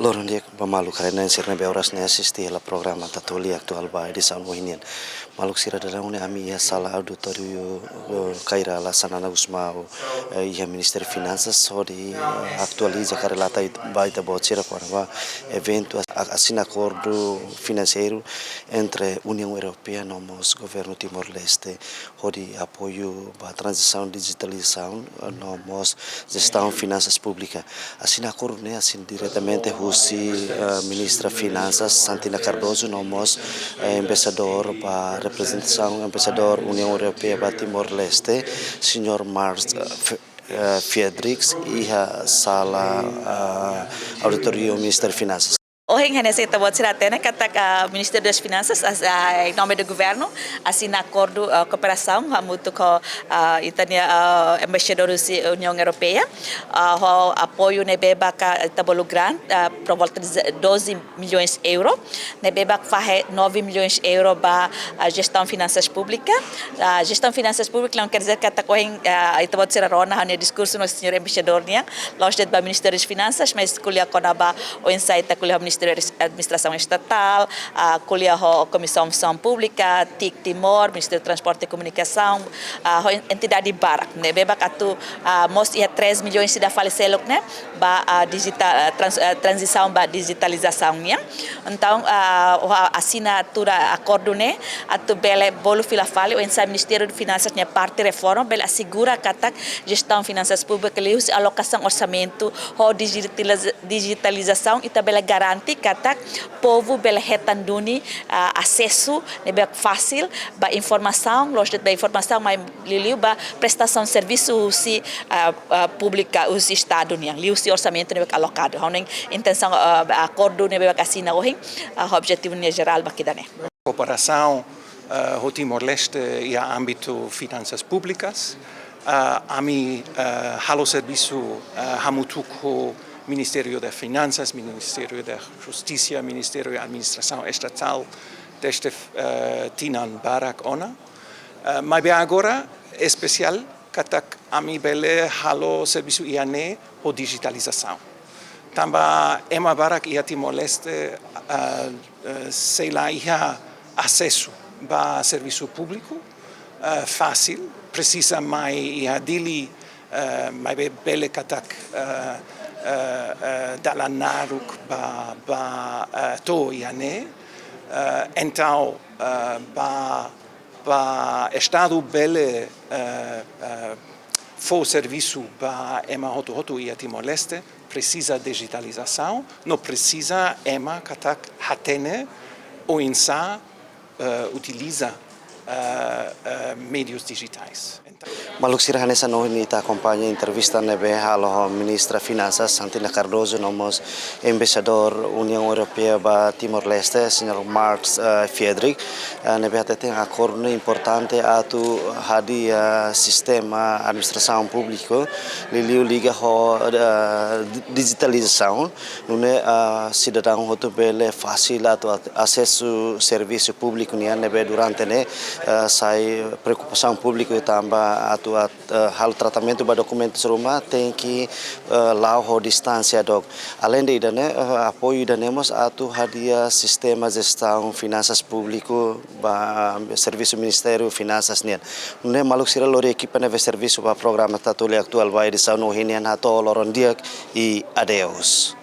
Loron dia pemalu karena sirna beoras ne asisti la programa Tatoli Atuál-TL di Saun Wahinian. Maluk sira darau ne ami ya sala auditório kaira la sanana usmao ia Ministério Finanças hodi atualiza karelata baita bocira para evento asina akordu finanseiro entre União Europeia nomos governo Timor-Leste hodi apoiu ba tranzisaun digitalizaun nomos jestaun finansas públika. Asina akordu ne asin diretamente Husi Ministra Finanças Santina Cardoso nomos embaixador para representação embaixador União Europeia para Timor-Leste Senhor Friedrichs e a sala auditório Ministério Finanças. Hoje nessa oportunidade tena kata Ministério das Finanças em nome do governo assina acordo cooperação muito com Itania embaixador da União Europeia o apoio nebeba ka tabolo grande por volta de 12 milhões de euros nebeba faz 9 milhões de euros para a gestão finanças públicas a gestão finanças públicas não quer dizer que está correndo ita pode ser rona no discurso do senhor embaixador nia nós do Ministério das Finanças mas kuliah konaba o insight kuliah Ministério da Administração Estatal, a Comissão Pública, TIC Timor, Ministério do Transporte e Comunicação, a entidade Barak, né? Bebak atu mos ia 3 milhões de falecelok, né? Ba transisaun ba digitalização, né? Então a assinatura acordo, né? Atu bele bolo fila fale o ensaio Ministério de Finanças né parte reforma bele assegura kata gestão finanças públicas lius alocação orçamento ho digitalização e tabela garante kata povo bela retanduni acesso nebe fácil ba informação loja da informação mais liu ba prestação de serviço si pública os estado nia liu si orçamento nebe alocado honing intenção acordo nebe assina hoje objetivo nia geral bakidane cooperação o Timor-Leste e a âmbito finanças públicas ami halo serviço hamutuko Ministério das Finanças, Ministério da Justiça, Ministério da Administração Estatal deste Tinan Barak Ona. Mas bem agora, especial, katak ami bele halo serviço iane o digitalização. Também ema Barak ia Timor-Leste sei lá ia acesso a serviço público fácil, precisa mais ia DILI, mais bele katak dalam naruk ba to iane então ba estado bele for serviço ba ema hoto ia Timor-Leste precisa digitalização não precisa ema katak hatene ou insa utiliza meios digitais. Maluk sirah nessa noite ita acompanha entrevista nebe halo Ministra Finanças Santina Cardoso nomos embaixador União Europeia ba Timor-Leste Senhor Friedrich nebe tem acordo importante atu hadi sistema administração pública liu liga ho digitalização nune cidadão hotu bele fácil atu acesso serviço público nia nebe durante ne sai preocupação pública também hal tratamento ba documentos rumah tem que lá ho distância dog além de idane apoio danemos atu hadia sistema gestão finanças público ba serviço Ministério Finanças nian ne maluk sira lori equipa neve serviço ba programa Tatoli Atuál-TL di Saun Wahinian hato loron diak e adeus.